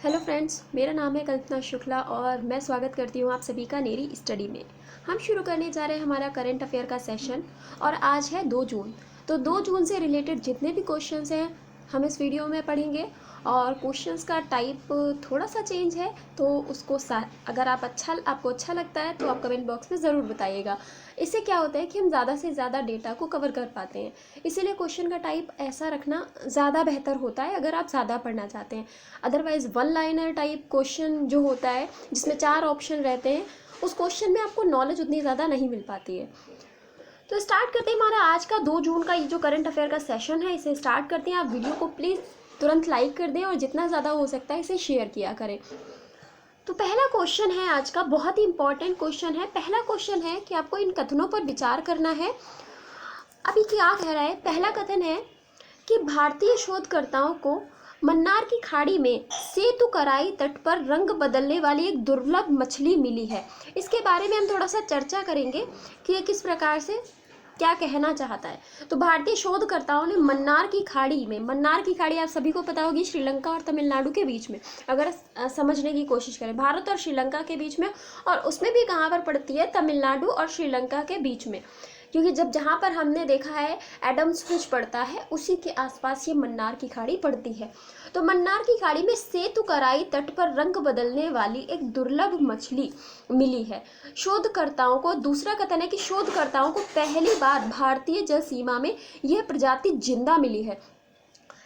Hello friends, मेरा नाम है कल्पना शुक्ला और मैं स्वागत करती हूँ आप सभी का नेरी स्टडी में। हम शुरू करने जा रहे हैं हमारा करंट अफेयर का सेशन और आज है 2 जून। तो 2 जून से रिलेटेड जितने भी क्वेश्चंस हैं हम इस वीडियो में पढ़ेंगे और क्वेश्चंस का टाइप थोड़ा सा चेंज है, तो उसको अगर आपको अच्छा लगता है तो आप कमेंट बॉक्स में ज़रूर बताइएगा। इससे क्या होता है कि हम ज़्यादा से ज़्यादा डेटा को कवर कर पाते हैं, इसीलिए क्वेश्चन का टाइप ऐसा रखना ज़्यादा बेहतर होता है अगर आप ज़्यादा पढ़ना चाहते हैं। Otherwise one liner type question जो होता है जिसमें 4 ऑप्शन रहते हैं, उस क्वेश्चन में आपको नॉलेज उतनी ज़्यादा नहीं मिल पाती है। तो स्टार्ट करते हैं हमारा आज का 2 जून का ये जो करंट अफेयर का सेशन है, इसे स्टार्ट करते हैं। आप वीडियो को प्लीज़ तुरंत लाइक कर दें और जितना ज़्यादा हो सकता है इसे शेयर किया करें। तो पहला क्वेश्चन है आज का, बहुत ही इंपॉर्टेंट क्वेश्चन है। पहला क्वेश्चन है कि आपको इन कथनों पर विचार करना है। अभी क्या कह रहा है? पहला कथन है कि भारतीय शोधकर्ताओं को मन्नार की खाड़ी में सेतुकराई तट पर रंग बदलने वाली एक दुर्लभ मछली मिली है। इसके बारे में हम थोड़ा सा चर्चा करेंगे कि ये किस प्रकार से क्या कहना चाहता है। तो भारतीय शोधकर्ताओं ने मन्नार की खाड़ी आप सभी को पता होगी, श्रीलंका और तमिलनाडु के बीच में, अगर समझने की कोशिश करें, भारत और श्रीलंका के बीच में, और उसमें भी कहाँ पर पड़ती है? तमिलनाडु और श्रीलंका के बीच में, क्योंकि जहाँ पर हमने देखा है एडम्स ब्रिज पड़ता है उसी के आसपास ये मन्नार की खाड़ी पड़ती है। तो मन्नार की खाड़ी में सेतुकराई तट पर रंग बदलने वाली एक दुर्लभ मछली मिली है। शोधकर्ताओं को, दूसरा कथन है कि शोधकर्ताओं को पहली बार भारतीय जल सीमा में यह प्रजाति जिंदा मिली है।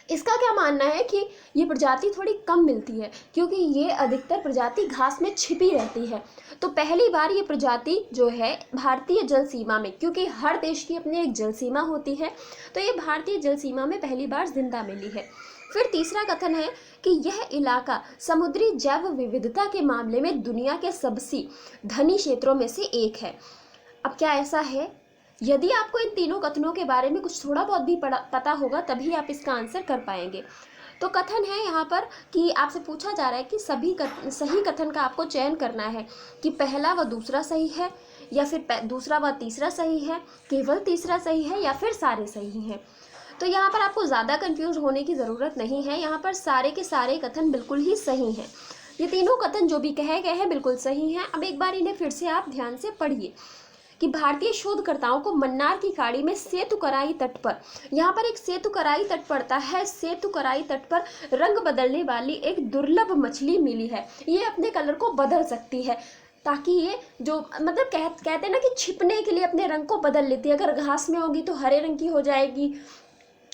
इसका क्या मानना है कि ये प्रजाति थोड़ी कम मिलती है क्योंकि ये अधिकतर प्रजाति घास में छिपी रहती है। तो पहली बार ये प्रजाति जो है भारतीय जल सीमा में, क्योंकि हर देश की अपनी एक जल सीमा होती है, तो ये भारतीय जल सीमा में पहली बार जिंदा मिली है। फिर तीसरा कथन है कि यह इलाका समुद्री जैव विविधता के मामले में दुनिया के सबसे धनी क्षेत्रों में से एक है। अब क्या ऐसा है? यदि आपको इन तीनों कथनों के बारे में कुछ थोड़ा बहुत भी पता होगा तभी आप इसका आंसर कर पाएंगे। तो कथन है यहाँ पर कि आपसे पूछा जा रहा है कि सही कथन का आपको चयन करना है कि पहला व दूसरा सही है, या फिर दूसरा व तीसरा सही है, केवल तीसरा सही है, या फिर सारे सही हैं। तो यहाँ पर आपको ज़्यादा कंफ्यूज होने की ज़रूरत नहीं है। यहाँ पर सारे के सारे कथन बिल्कुल ही सही हैं। ये तीनों कथन जो भी कहे गए हैं बिल्कुल सही हैं। अब एक बार इन्हें फिर से आप ध्यान से पढ़िए कि भारतीय शोधकर्ताओं को मन्नार की खाड़ी में सेतुकराई तट पर, यहाँ पर एक सेतुकराई तट पड़ता है, सेतुकराई तट पर रंग बदलने वाली एक दुर्लभ मछली मिली है। ये अपने कलर को बदल सकती है, ताकि ये जो मतलब कहते हैं ना कि छिपने के लिए अपने रंग को बदल लेती है। अगर घास में होगी तो हरे रंग की हो जाएगी,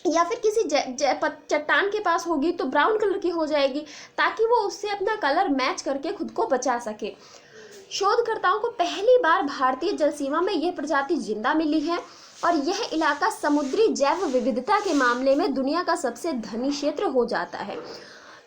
या फिर किसी चट्टान के पास होगी तो ब्राउन कलर की हो जाएगी, ताकि वो उससे अपना कलर मैच करके खुद को बचा सके। शोधकर्ताओं को पहली बार भारतीय जल सीमा में यह प्रजाति जिंदा मिली है और यह इलाका समुद्री जैव विविधता के मामले में दुनिया का सबसे धनी क्षेत्र हो जाता है।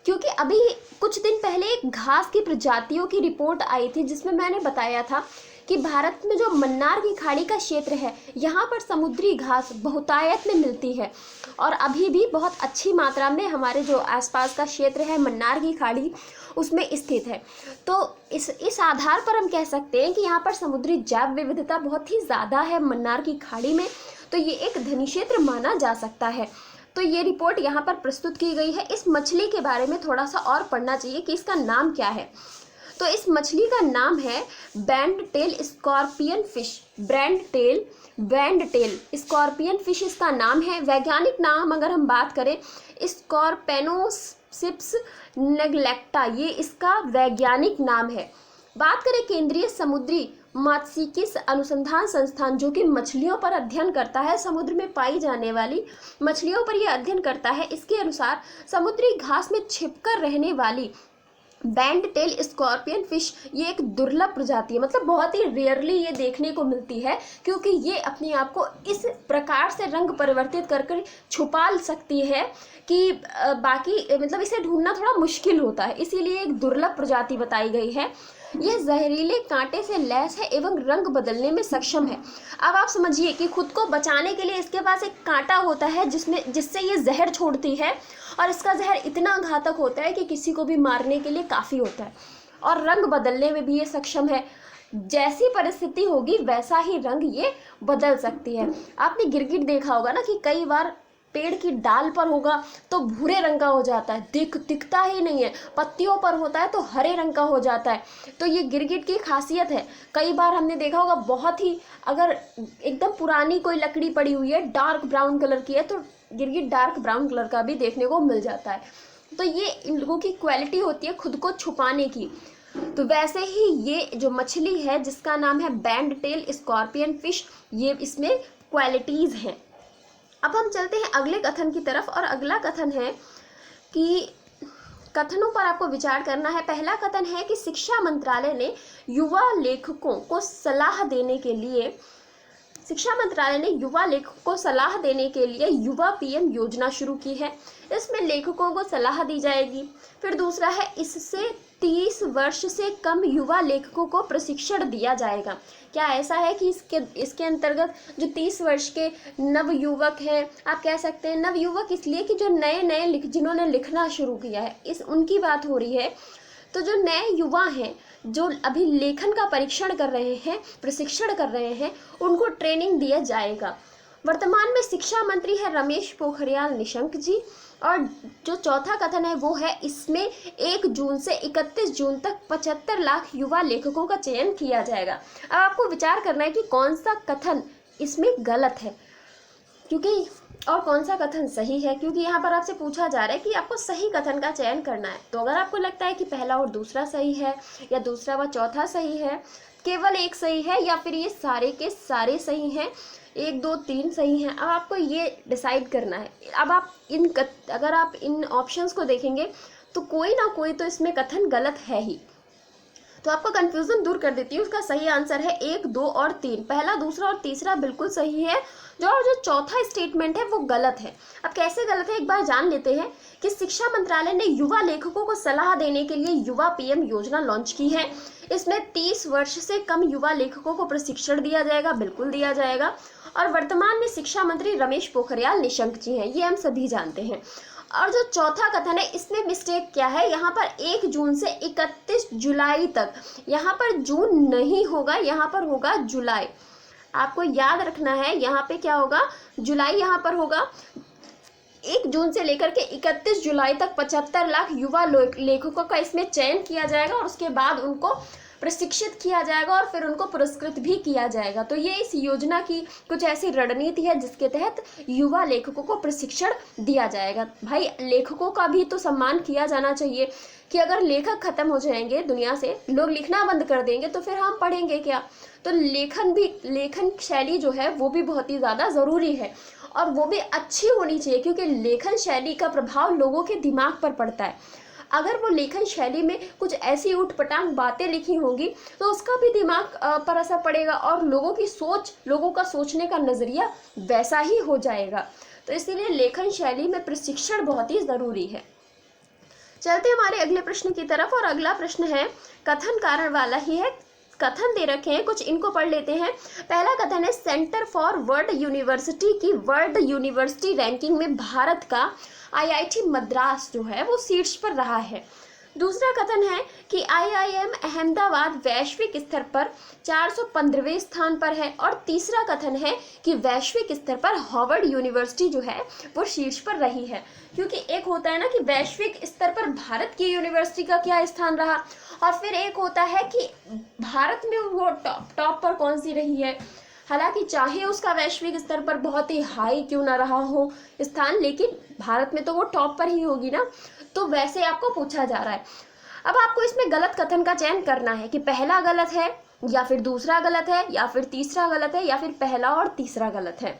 क्योंकि अभी कुछ दिन पहले एक घास की प्रजातियों की रिपोर्ट आई थी जिसमें मैंने बताया था कि भारत में जो मन्नार की खाड़ी का क्षेत्र है, यहाँ पर समुद्री घास बहुतायत में मिलती है और अभी भी बहुत अच्छी मात्रा में हमारे जो आसपास का क्षेत्र है मन्नार की खाड़ी उसमें स्थित है। तो इस आधार पर हम कह सकते हैं कि यहाँ पर समुद्री जैव विविधता बहुत ही ज़्यादा है मन्नार की खाड़ी में, तो ये एक धनी क्षेत्र माना जा सकता है। तो ये रिपोर्ट यहाँ पर प्रस्तुत की गई है। इस मछली के बारे में थोड़ा सा और पढ़ना चाहिए कि इसका नाम क्या है। तो इस मछली का नाम है band tail scorpion fish. Band tail scorpion fish इसका नाम है। वैज्ञानिक नाम अगर हम बात करें, स्कॉर्पेनोसिप्स नेग्लेक्टा, ये इसका वैज्ञानिक नाम है। बात करें केंद्रीय समुद्री मात्स्यिकी अनुसंधान संस्थान, जो कि मछलियों पर अध्ययन करता है, समुद्र में पाई जाने वाली मछलियों पर यह अध्ययन करता है, इसके अनुसार समुद्री घास में छिपकर रहने वाली बैंड टेल स्कॉर्पियन फिश ये एक दुर्लभ प्रजाति है। मतलब बहुत ही रेयरली ये देखने को मिलती है, क्योंकि ये अपने आप को इस प्रकार से रंग परिवर्तित कर छुपा सकती है कि बाकी मतलब इसे ढूंढना थोड़ा मुश्किल होता है, इसीलिए एक दुर्लभ प्रजाति बताई गई है। यह जहरीले कांटे से लैस है एवं रंग बदलने में सक्षम है। अब आप समझिए कि खुद को बचाने के लिए इसके पास एक कांटा होता है जिससे ये जहर छोड़ती है, और इसका जहर इतना घातक होता है कि किसी को भी मारने के लिए काफ़ी होता है, और रंग बदलने में भी ये सक्षम है। जैसी परिस्थिति होगी वैसा ही रंग ये बदल सकती है। आपने गिरगिट देखा होगा ना कि कई बार पेड़ की डाल पर होगा तो भूरे रंग का हो जाता है, दिखता ही नहीं है। पत्तियों पर होता है तो हरे रंग का हो जाता है। तो ये गिरगिट की खासियत है। कई बार हमने देखा होगा, बहुत ही अगर एकदम पुरानी कोई लकड़ी पड़ी हुई है, डार्क ब्राउन कलर की है, तो गिरगिट डार्क ब्राउन कलर का भी देखने को मिल जाता है। तो ये इन लोगों की क्वालिटी होती है खुद को छुपाने की। तो वैसे ही ये जो मछली है जिसका नाम है बैंड टेल स्कॉर्पियन फिश, ये इसमें क्वालिटीज़ हैं। अब हम चलते हैं अगले कथन की तरफ, और अगला कथन है कि कथनों पर आपको विचार करना है। पहला कथन है कि शिक्षा मंत्रालय ने युवा लेखकों को सलाह देने के लिए युवा पीएम योजना शुरू की है। इसमें लेखकों को सलाह दी जाएगी। फिर दूसरा है, इससे 30 वर्ष से कम युवा लेखकों को प्रशिक्षण दिया जाएगा। क्या ऐसा है कि इसके अंतर्गत जो 30 वर्ष के नवयुवक हैं, आप कह सकते हैं नवयुवक इसलिए कि जो नए जिन्होंने लिखना शुरू किया है, उनकी बात हो रही है। तो जो नए युवा हैं जो अभी लेखन का प्रशिक्षण कर रहे हैं, उनको ट्रेनिंग दिया जाएगा। वर्तमान में शिक्षा मंत्री है रमेश पोखरियाल निशंक जी। और जो चौथा कथन है वो है, इसमें 1 जून से 31 जून तक 75 लाख युवा लेखकों का चयन किया जाएगा। अब आपको विचार करना है कि कौन सा कथन इसमें गलत है और कौन सा कथन सही है, क्योंकि यहाँ पर आपसे पूछा जा रहा है कि आपको सही कथन का चयन करना है। तो अगर आपको लगता है कि पहला और दूसरा सही है, या दूसरा व चौथा सही है, केवल एक सही है, या फिर ये सारे के सारे सही हैं, 1 2 3 सही हैं, अब आपको ये डिसाइड करना है। अब आप अगर आप इन ऑप्शंस को देखेंगे तो कोई ना कोई तो इसमें कथन गलत है ही। तो आपको कंफ्यूजन दूर कर देती हूँ। उसका सही आंसर है 1 2 और 3। पहला, दूसरा और तीसरा बिल्कुल सही है। जो चौथा स्टेटमेंट है वो गलत है। अब कैसे गलत है एक बार जान लेते हैं कि शिक्षा मंत्रालय ने युवा लेखकों को सलाह देने के लिए युवा पीएम योजना लॉन्च की है। इसमें 30 वर्ष से कम युवा लेखकों को प्रशिक्षण दिया जाएगा, बिल्कुल दिया जाएगा। और वर्तमान में शिक्षा मंत्री रमेश पोखरियाल निशंक जी हैं, ये हम सभी जानते हैं। और जो चौथा कथन है इसमें मिस्टेक क्या है, यहाँ पर 1 जून से 31 जुलाई तक, यहाँ पर जून नहीं होगा, यहाँ पर होगा जुलाई। आपको याद रखना है यहाँ पे क्या होगा, जुलाई यहाँ पर होगा। 1 जून से लेकर के 31 जुलाई तक 75 लाख युवा लेखकों का इसमें चयन किया जाएगा, और उसके बाद उनको प्रशिक्षित किया जाएगा और फिर उनको पुरस्कृत भी किया जाएगा। तो ये इस योजना की कुछ ऐसी रणनीति है जिसके तहत युवा लेखकों को प्रशिक्षण दिया जाएगा। भाई, लेखकों का भी तो सम्मान किया जाना चाहिए कि अगर लेखक खत्म हो जाएंगे दुनिया से, लोग लिखना बंद कर देंगे, तो फिर हम पढ़ेंगे क्या। तो लेखन शैली जो है वो भी बहुत ही ज़्यादा ज़रूरी है, और वो भी अच्छी होनी चाहिए, क्योंकि लेखन शैली का प्रभाव लोगों के दिमाग पर पड़ता है। अगर वो लेखन शैली में कुछ ऐसी ऊटपटांग बातें लिखी होंगी तो उसका भी दिमाग पर असर पड़ेगा, और लोगों का सोचने का नज़रिया वैसा ही हो जाएगा। तो इसीलिए लेखन शैली में प्रशिक्षण बहुत ही ज़रूरी है। चलते हमारे अगले प्रश्न की तरफ, और अगला प्रश्न है कथन कारण वाला ही है। कथन दे रखे हैं कुछ, इनको पढ़ लेते हैं। पहला कथन है, सेंटर फॉर वर्ल्ड यूनिवर्सिटी की वर्ल्ड यूनिवर्सिटी रैंकिंग में भारत का आईआईटी मद्रास जो है वो शीर्ष पर रहा है। दूसरा कथन है कि आईआईएम अहमदाबाद वैश्विक स्तर पर 415वें स्थान पर है। और तीसरा कथन है कि वैश्विक स्तर पर हार्वर्ड यूनिवर्सिटी जो है वो शीर्ष पर रही है। क्योंकि एक होता है ना कि वैश्विक स्तर पर भारत की यूनिवर्सिटी का क्या स्थान रहा, और फिर एक होता है कि भारत में वो टॉप पर कौन सी रही है। हालांकि चाहे उसका वैश्विक स्तर पर बहुत ही हाई क्यों ना रहा हो स्थान, लेकिन भारत में तो वो टॉप पर ही होगी ना। तो वैसे आपको पूछा जा रहा है। अब आपको इसमें गलत कथन का चयन करना है कि पहला गलत है, या फिर दूसरा गलत है, या फिर तीसरा गलत है, या फिर पहला और तीसरा गलत है।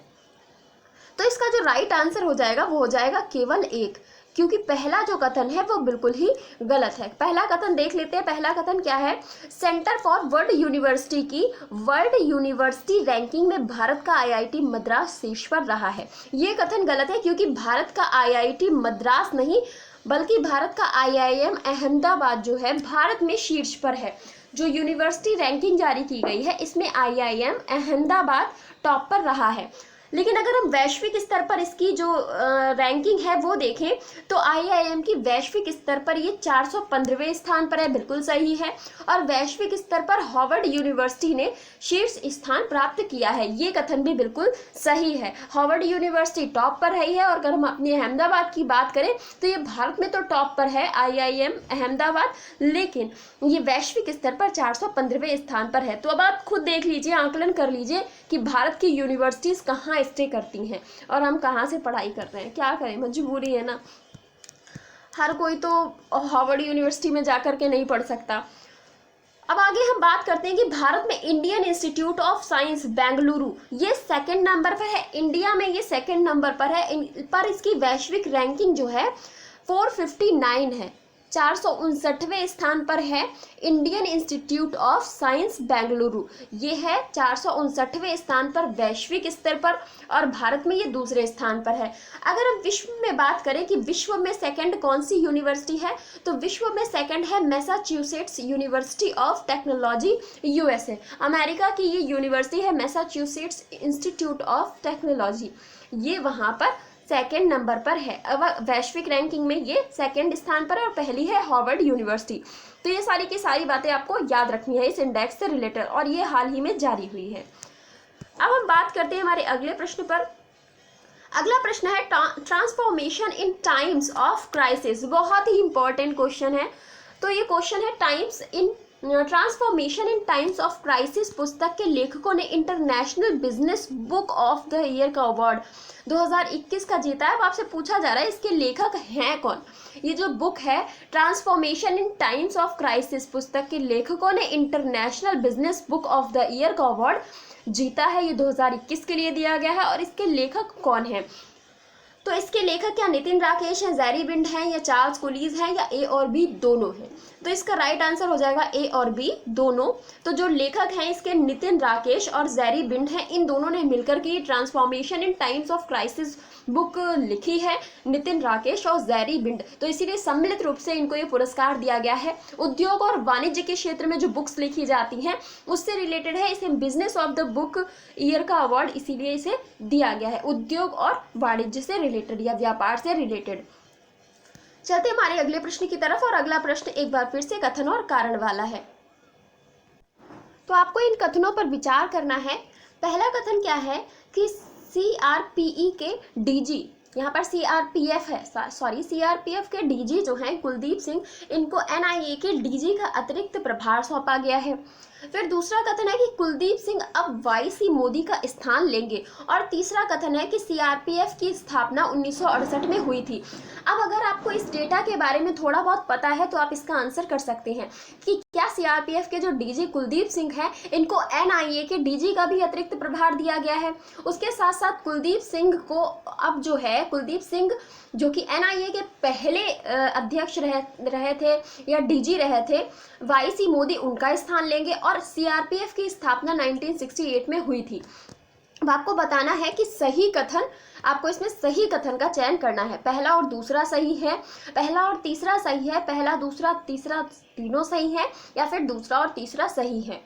तो इसका जो राइट आंसर हो जाएगा वो हो जाएगा केवल एक, क्योंकि पहला जो कथन है वो बिल्कुल ही गलत है। पहला कथन देख लेते हैं। पहला कथन क्या है, सेंटर फॉर वर्ल्ड यूनिवर्सिटी की वर्ल्ड यूनिवर्सिटी रैंकिंग में भारत का आईआईटी मद्रास शीर्ष पर रहा है। ये कथन गलत है, क्योंकि भारत का आईआईटी मद्रास नहीं बल्कि भारत का आईआईएम अहमदाबाद जो है भारत में शीर्ष पर है। जो यूनिवर्सिटी रैंकिंग जारी की गई है इसमें आईआईएम अहमदाबाद टॉप पर रहा है। लेकिन अगर हम वैश्विक स्तर पर इसकी जो रैंकिंग है वो देखें तो आईआईएम की वैश्विक स्तर पर ये 415वें स्थान पर है, बिल्कुल सही है। और वैश्विक स्तर पर हार्वर्ड यूनिवर्सिटी ने शीर्ष स्थान प्राप्त किया है, ये कथन भी बिल्कुल सही है। हार्वर्ड यूनिवर्सिटी टॉप पर रही है। और अगर हम अपने अहमदाबाद की बात करें तो ये भारत में तो टॉप पर है आईआईएम अहमदाबाद, लेकिन ये वैश्विक स्तर पर 415वें स्थान पर है। तो अब आप खुद देख लीजिए, आंकलन कर लीजिए कि भारत की यूनिवर्सिटीज कहाँ स्टे करती हैं और हम कहाँ से पढ़ाई कर रहे हैं। क्या करें, मजबूरी है ना, हर कोई तो हार्वर्ड यूनिवर्सिटी में जाकर के नहीं पढ़ सकता। अब आगे हम बात करते हैं कि भारत में Indian institute of science Bengaluru ये सेकंड नंबर पर है, इंडिया में ये सेकंड नंबर पर है। पर इसकी वैश्विक रैंकिंग जो है 459 है, 459वें स्थान पर है Indian institute of science Bengaluru, ये है 459वें स्थान पर वैश्विक स्तर पर, और भारत में ये दूसरे स्थान पर है। अगर हम विश्व में बात करें कि विश्व में सेकंड कौन सी यूनिवर्सिटी है, तो विश्व में सेकंड है Massachusetts university of technology USA, America की ये यूनिवर्सिटी है मैसाचुसेट्स इंस्टीट्यूट ऑफ टेक्नोलॉजी, ये वहाँ पर सेकेंड नंबर पर है। अब वैश्विक रैंकिंग में ये सेकेंड स्थान पर है और पहली है हार्वर्ड यूनिवर्सिटी। तो ये सारी की सारी बातें आपको याद रखनी है इस इंडेक्स से रिलेटेड, और ये हाल ही में जारी हुई है। अब हम बात करते हैं हमारे अगले प्रश्न पर। अगला प्रश्न है transformation in times of crisis, बहुत ही इंपॉर्टेंट क्वेश्चन है। तो ये क्वेश्चन है transformation in times of crisis पुस्तक के लेखकों ने international business book of the year का अवार्ड 2021 का जीता है। अब आपसे पूछा जा रहा है इसके लेखक हैं कौन। ये जो बुक है transformation in times of crisis पुस्तक के लेखकों ने international business book of the year का अवार्ड जीता है, ये 2021 के लिए दिया गया है। और इसके लेखक कौन है, तो इसके लेखक क्या नितिन राकेश हैं, ज़ैरी बिंड हैं, या चार्ल्स कुलीज हैं, या ए और बी दोनों हैं। तो इसका राइट आंसर हो जाएगा ए और बी दोनों। तो जो लेखक हैं इसके नितिन राकेश और ज़ैरी बिंड हैं, इन दोनों ने मिलकर के transformation in times of crisis book लिखी है, नितिन राकेश और ज़ैरी बिंड। तो इसीलिए सम्मिलित रूप से इनको ये पुरस्कार दिया गया है। उद्योग और वाणिज्य के क्षेत्र में जो बुक्स लिखी जाती हैं उससे रिलेटेड है, इसे business of the book year का अवार्ड इसीलिए इसे दिया गया है, उद्योग और वाणिज्य से रिलेटेड या व्यापार से रिलेटेड। चलते हमारे अगले प्रश्न की तरफ, और अगला प्रश्न एक बार फिर से कथन और कारण वाला है। तो आपको इन कथनों पर विचार करना है। पहला कथन क्या है कि सीआरपीई के डीजी, यहाँ पर सीआरपीएफ है, सीआरपीएफ के डीजी जो हैं कुलदीप सिंह, इनको एनआईए के डीजी का अतिरिक्त प्रभार सौंपा गया है। फिर दूसरा कथन है कि कुलदीप सिंह अब वाईसी मोदी का स्थान लेंगे। और तीसरा कथन है कि सीआरपीएफ की स्थापना 1968 में हुई थी। अब अगर आपको इस डेटा के बारे में थोड़ा बहुत पता है तो आप इसका आंसर कर सकते हैं कि क्या सीआरपीएफ के जो डीजी कुलदीप सिंह हैं इनको एनआईए के डीजी का भी अतिरिक्त प्रभार दिया गया है। उसके साथ साथ कुलदीप सिंह को अब जो है, कुलदीप सिंह जो कि एनआईए के पहले अध्यक्ष रहे थे या डीजी रहे थे, वाईसी मोदी उनका स्थान लेंगे। और सीआरपीएफ की स्थापना 1968 में हुई थी। अब आपको बताना है कि सही कथन, आपको इसमें सही कथन का चयन करना है। पहला और दूसरा सही है, पहला और तीसरा सही है, पहला दूसरा तीसरा तीनों सही है, या फिर दूसरा और तीसरा सही है।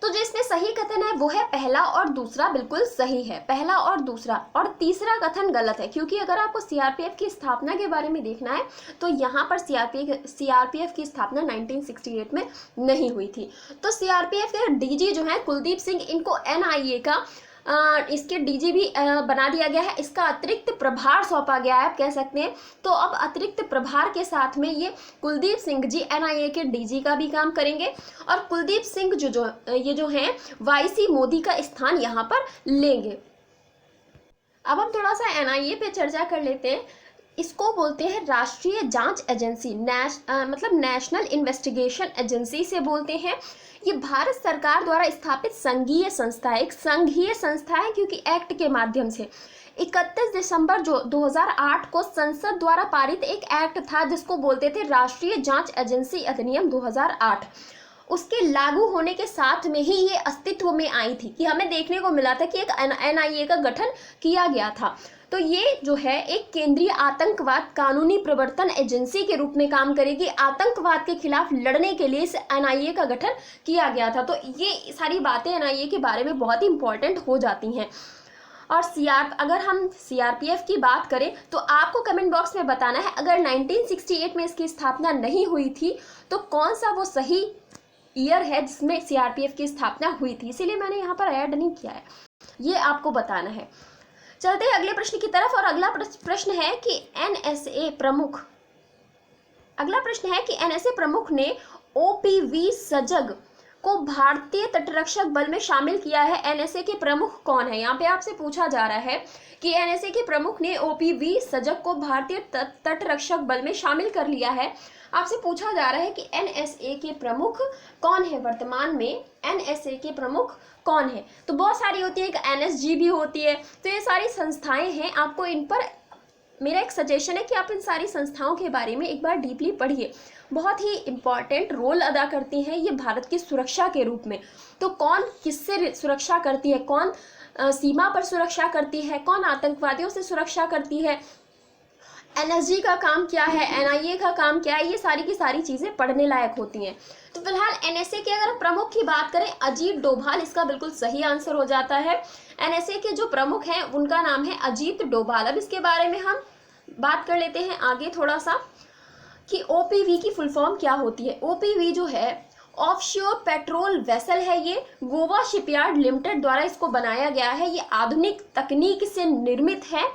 तो जो इसमें सही कथन है वो है पहला और दूसरा बिल्कुल सही है, पहला और दूसरा। और तीसरा कथन गलत है, क्योंकि अगर आपको सीआरपीएफ की स्थापना के बारे में देखना है तो यहाँ पर सीआरपीएफ की स्थापना 1968 में नहीं हुई थी। तो सीआरपीएफ के डीजी जो है कुलदीप सिंह, इनको एनआईए का इसके डीजी भी बना दिया गया है, इसका अतिरिक्त प्रभार सौंपा गया है आप कह सकते हैं। तो अब अतिरिक्त प्रभार के साथ में ये कुलदीप सिंह जी एनआईए के डीजी का भी काम करेंगे, और कुलदीप सिंह ये जो हैं वाईसी मोदी का स्थान यहाँ पर लेंगे। अब हम थोड़ा सा एनआईए पे चर्चा कर लेते हैं। इसको बोलते हैं राष्ट्रीय जांच एजेंसी, मतलब नेशनल इन्वेस्टिगेशन एजेंसी से बोलते हैं। ये भारत सरकार द्वारा स्थापित संघीय संस्था है, एक संघीय संस्था है, क्योंकि एक्ट के माध्यम से 31 दिसंबर 2008 को संसद द्वारा पारित एक एक्ट था जिसको बोलते थे राष्ट्रीय जांच एजेंसी अधिनियम 2008। उसके लागू होने के साथ में ही ये अस्तित्व में आई थी, कि हमें देखने को मिला था कि एक एनआईए का गठन किया गया था। तो ये जो है एक केंद्रीय आतंकवाद कानूनी प्रवर्तन एजेंसी के रूप में काम करेगी। आतंकवाद के खिलाफ लड़ने के लिए इस एनआईए का गठन किया गया था। तो ये सारी बातें एनआईए के बारे में बहुत ही इंपॉर्टेंट हो जाती हैं। और अगर हम सीआरपीएफ की बात करें तो आपको कमेंट बॉक्स में बताना है अगर 1968 में इसकी स्थापना नहीं हुई थी तो कौन सा वो सही ईयर है जिसमें सीआरपीएफ की स्थापना हुई थी, इसीलिए मैंने यहाँ पर ऐड नहीं किया है, ये आपको बताना है। चलते हैं अगले प्रश्न की तरफ और अगला प्रश्न है कि एनएसए प्रमुख ने ओपीवी सजग को भारतीय तटरक्षक बल में शामिल किया है। एनएसए के प्रमुख कौन है? यहाँ पे आपसे पूछा जा रहा है कि एनएसए के प्रमुख ने ओपीवी सजग को भारतीय तटरक्षक बल में शामिल कर लिया है। आपसे पूछा जा रहा है कि एनएसए के प्रमुख कौन है, वर्तमान में एनएसए के प्रमुख कौन है? तो बहुत सारी होती है, एक एनएसजी भी होती है, तो ये सारी संस्थाएं हैं। आपको इन पर मेरा एक सजेशन है कि आप इन सारी संस्थाओं के बारे में एक बार डीपली पढ़िए, बहुत ही इम्पॉर्टेंट रोल अदा करती हैं ये भारत की सुरक्षा के रूप में। तो कौन किससे सुरक्षा करती है, कौन सीमा पर सुरक्षा करती है, कौन आतंकवादियों से सुरक्षा करती है, एनएसजी का काम क्या है, एनआईए का काम क्या है, ये सारी की सारी चीज़ें पढ़ने लायक होती हैं। तो फिलहाल एनएसए के अगर प्रमुख की बात करें, अजीत डोभाल इसका बिल्कुल सही आंसर हो जाता है। एनएसए के जो प्रमुख हैं उनका नाम है अजीत डोभाल। अब इसके बारे में हम बात कर लेते हैं आगे थोड़ा सा कि ओपीवी की फुल फॉर्म क्या होती है। ओपीवी जो है ऑफशोर पेट्रोल वेसल है, ये गोवा शिपयार्ड लिमिटेड द्वारा इसको बनाया गया है। ये आधुनिक तकनीक से निर्मित है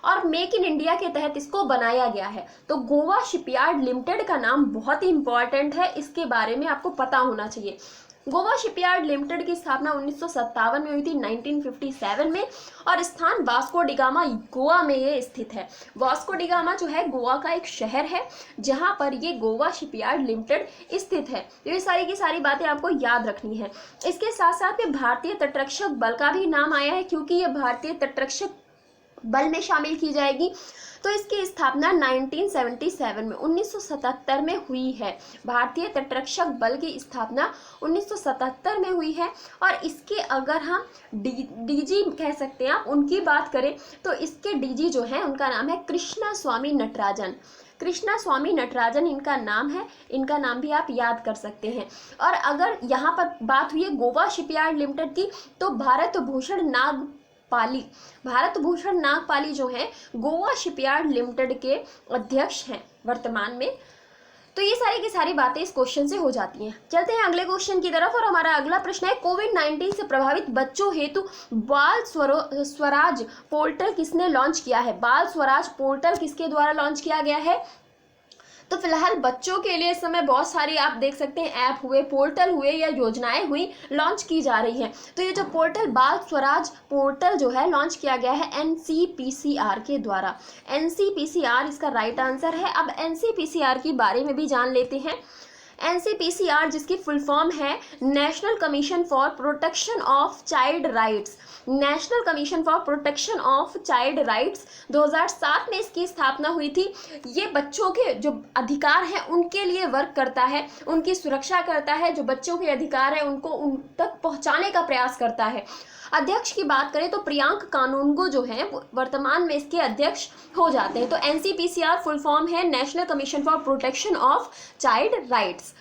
और मेक इन इंडिया के तहत इसको बनाया गया है। तो गोवा शिपयार्ड लिमिटेड का नाम बहुत ही इंपॉर्टेंट है, इसके बारे में आपको पता होना चाहिए। गोवा शिपयार्ड लिमिटेड की स्थापना 1957 में हुई थी, 1957 में, और स्थान वास्को डिगामा गोवा में ये स्थित है। वास्को डिगामा जो है गोवा का एक शहर है जहां पर ये गोवा शिपयार्ड लिमिटेड स्थित है। ये सारी की सारी बातें आपको याद रखनी है। इसके साथ साथ में भारतीय तटरक्षक बल का भी नाम आया है क्योंकि ये भारतीय तटरक्षक बल में शामिल की जाएगी। तो इसकी स्थापना 1977 में 1977 में हुई है। भारतीय तटरक्षक बल की स्थापना 1977 में हुई है। और इसके अगर हम डीजी कह सकते हैं आप, उनकी बात करें तो इसके डीजी जो हैं उनका नाम है कृष्णा स्वामी नटराजन। कृष्णा स्वामी नटराजन इनका नाम है, इनका नाम भी आप याद कर सकते हैं। और अगर यहाँ पर बात हुई है गोवा शिपयार्ड लिमिटेड की, तो भारत भूषण नागपाली जो है गोवा शिपयार्ड लिमिटेड के अध्यक्ष हैं वर्तमान में। तो ये सारी की सारी बातें इस क्वेश्चन से हो जाती हैं। चलते हैं अगले क्वेश्चन की तरफ और हमारा अगला प्रश्न है कोविड-19 से प्रभावित बच्चों हेतु बाल स्वराज पोर्टल किसने लॉन्च किया है? बाल स्वराज पोर्टल किसके द्वारा लॉन्च किया गया है? तो फिलहाल बच्चों के लिए इस समय बहुत सारी आप देख सकते हैं ऐप हुए, पोर्टल हुए या योजनाएं हुई लॉन्च की जा रही हैं। तो ये जो पोर्टल बाल स्वराज पोर्टल जो है लॉन्च किया गया है एनसीपीसीआर के द्वारा। एनसीपीसीआर इसका राइट आंसर है। अब एनसीपीसीआर के बारे में भी जान लेते हैं। एनसीपीसीआर जिसकी फुल फॉर्म है national commission for protection of child rights. National commission for protection of child rights 2007 में इसकी स्थापना हुई थी। ये बच्चों के जो अधिकार हैं उनके लिए वर्क करता है, उनकी सुरक्षा करता है, जो बच्चों के अधिकार हैं उनको उन तक पहुंचाने का प्रयास करता है। अध्यक्ष की बात करें तो प्रियांक कानूनगो जो हैं वर्तमान में इसके अध्यक्ष हो जाते हैं। तो एनसीपीसीआर फुल फॉर्म है national commission for protection of child rights.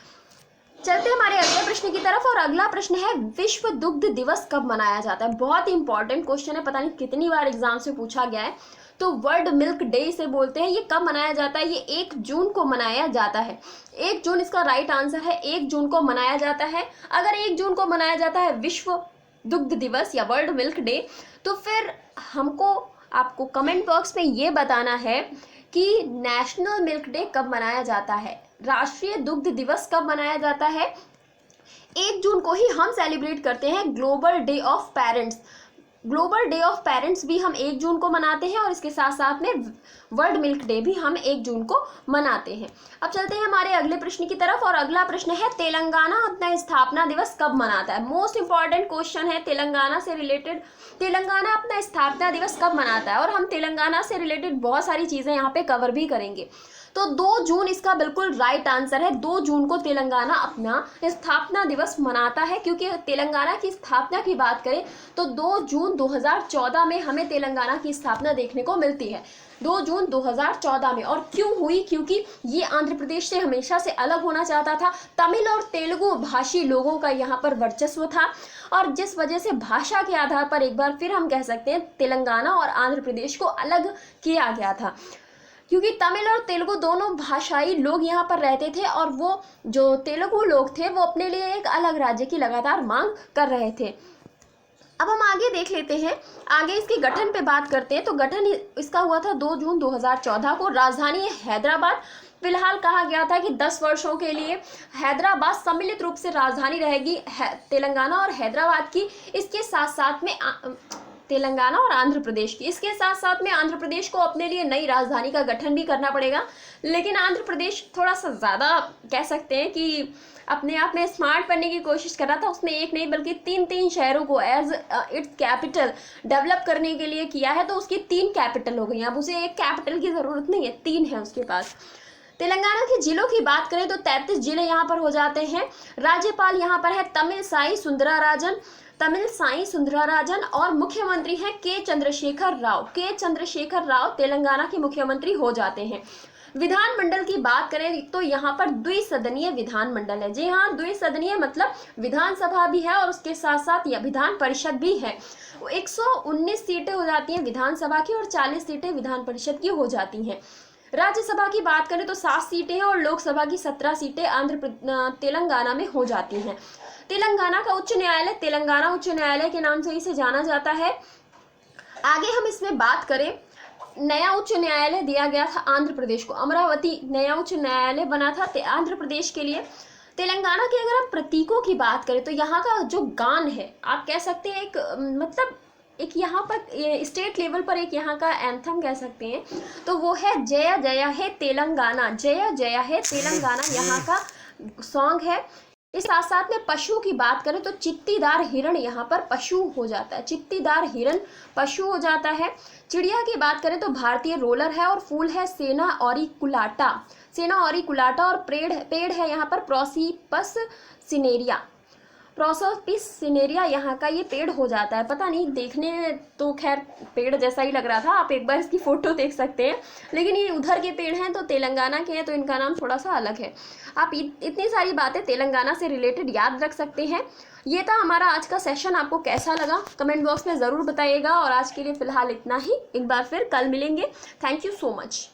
चलते हैं हमारे अगले प्रश्न की तरफ और अगला प्रश्न है विश्व दुग्ध दिवस कब मनाया जाता है? बहुत ही इंपॉर्टेंट क्वेश्चन है, पता नहीं कितनी बार एग्जाम से पूछा गया है। तो वर्ल्ड मिल्क डे इसे बोलते हैं। ये कब मनाया जाता है? ये 1 जून को मनाया जाता है। 1 जून इसका राइट आंसर है, 1 जून को मनाया जाता है। अगर 1 जून को मनाया जाता है विश्व दुग्ध दिवस या वर्ल्ड मिल्क डे, तो फिर आपको कमेंट बॉक्स में ये बताना है कि नेशनल मिल्क डे कब मनाया जाता है, राष्ट्रीय दुग्ध दिवस कब मनाया जाता है। 1 जून को ही हम सेलिब्रेट करते हैं global day of parents. Global day of parents भी हम 1 जून को मनाते हैं और इसके साथ साथ में वर्ल्ड मिल्क डे भी हम 1 जून को मनाते हैं। अब चलते हैं हमारे अगले प्रश्न की तरफ और अगला प्रश्न है तेलंगाना अपना स्थापना दिवस कब मनाता है? मोस्ट इंपॉर्टेंट क्वेश्चन है तेलंगाना से रिलेटेड। तेलंगाना अपना स्थापना दिवस कब मनाता है? और हम तेलंगाना से रिलेटेड बहुत सारी चीज़ें यहाँ पे कवर भी करेंगे। तो 2 जून इसका बिल्कुल राइट आंसर है। 2 जून को तेलंगाना अपना स्थापना दिवस मनाता है, क्योंकि तेलंगाना की स्थापना की बात करें तो 2 जून 2014 में हमें तेलंगाना की स्थापना देखने को मिलती है, 2 जून 2014 में। और क्यों हुई? क्योंकि ये आंध्र प्रदेश से हमेशा से अलग होना चाहता था। तमिल और तेलुगु भाषी लोगों का यहाँ पर वर्चस्व था, और जिस वजह से भाषा के आधार पर एक बार फिर हम कह सकते हैं तेलंगाना और आंध्र प्रदेश को अलग किया गया था, क्योंकि तमिल और तेलुगु दोनों भाषाई लोग यहाँ पर रहते थे, और वो जो तेलुगु लोग थे वो अपने लिए एक अलग राज्य की लगातार मांग कर रहे थे। अब हम आगे देख लेते हैं, आगे इसके गठन पे बात करते हैं। तो गठन इसका हुआ था 2 जून 2014 को। राजधानी है हैदराबाद। फिलहाल कहा गया था कि 10 वर्षों के लिए हैदराबाद सम्मिलित रूप से राजधानी रहेगी तेलंगाना और हैदराबाद की। इसके साथ साथ में तेलंगाना और आंध्र प्रदेश की, इसके साथ साथ में आंध्र प्रदेश को अपने लिए नई राजधानी का गठन भी करना पड़ेगा। लेकिन आंध्र प्रदेश थोड़ा सा ज़्यादा कह सकते हैं कि अपने आप में स्मार्ट बनने की कोशिश कर रहा था। उसने एक नहीं बल्कि 3 शहरों को एज इट्स कैपिटल डेवलप करने के लिए किया है, तो उसकी 3 कैपिटल हो गई। अब उसे एक कैपिटल की ज़रूरत नहीं है, 3 है उसके पास। तेलंगाना के जिलों की बात करें तो 33 जिले यहाँ पर हो जाते हैं। राज्यपाल यहाँ पर है तमिलसाई सुंदराराजन और मुख्यमंत्री हैं के चंद्रशेखर राव तेलंगाना के मुख्यमंत्री हो जाते हैं। विधानमंडल की बात करें तो यहाँ पर द्विसदनीय विधानमंडल है। जी हाँ, द्विसदनीय मतलब विधानसभा भी है और उसके साथ साथ यह विधान परिषद भी है। 119 सीटें हो जाती हैं विधानसभा की और 40 सीटें विधान परिषद की हो जाती हैं। राज्यसभा की बात करें तो 7 सीटें हैं और लोकसभा की 17 सीटें तेलंगाना में हो जाती हैं। तेलंगाना का उच्च न्यायालय तेलंगाना उच्च न्यायालय के नाम से इसे जाना जाता है। आगे हम इसमें बात करें, नया उच्च न्यायालय दिया गया था आंध्र प्रदेश को। अमरावती नया उच्च न्यायालय बना था आंध्र प्रदेश के लिए। तेलंगाना के अगर हम प्रतीकों की बात करें तो यहाँ का जो गान है, आप कह सकते हैं एक मतलब एक यहाँ पर स्टेट लेवल पर एक यहाँ का एंथम कह सकते हैं, तो वो है जय जय हे तेलंगाना। जय जय हे तेलंगाना यहाँ का सॉन्ग है। इस साथ साथ में पशु की बात करें तो चित्तीदार हिरण यहाँ पर पशु हो जाता है, चित्तीदार हिरण पशु हो जाता है। चिड़िया की बात करें तो भारतीय रोलर है और फूल है सेना ऑरिकुलाटा और पेड़ है यहाँ पर प्रोसोपिस सिनेरिया यहाँ का ये पेड़ हो जाता है। पता नहीं, देखने तो खैर पेड़ जैसा ही लग रहा था, आप एक बार इसकी फ़ोटो देख सकते हैं, लेकिन ये उधर के पेड़ हैं तो तेलंगाना के हैं तो इनका नाम थोड़ा सा अलग है। आप इतनी सारी बातें तेलंगाना से रिलेटेड याद रख सकते हैं। ये था हमारा आज का सेशन। आपको कैसा लगा कमेंट बॉक्स में ज़रूर बताइएगा, और आज के लिए फ़िलहाल इतना ही। एक बार फिर कल मिलेंगे। Thank you so much.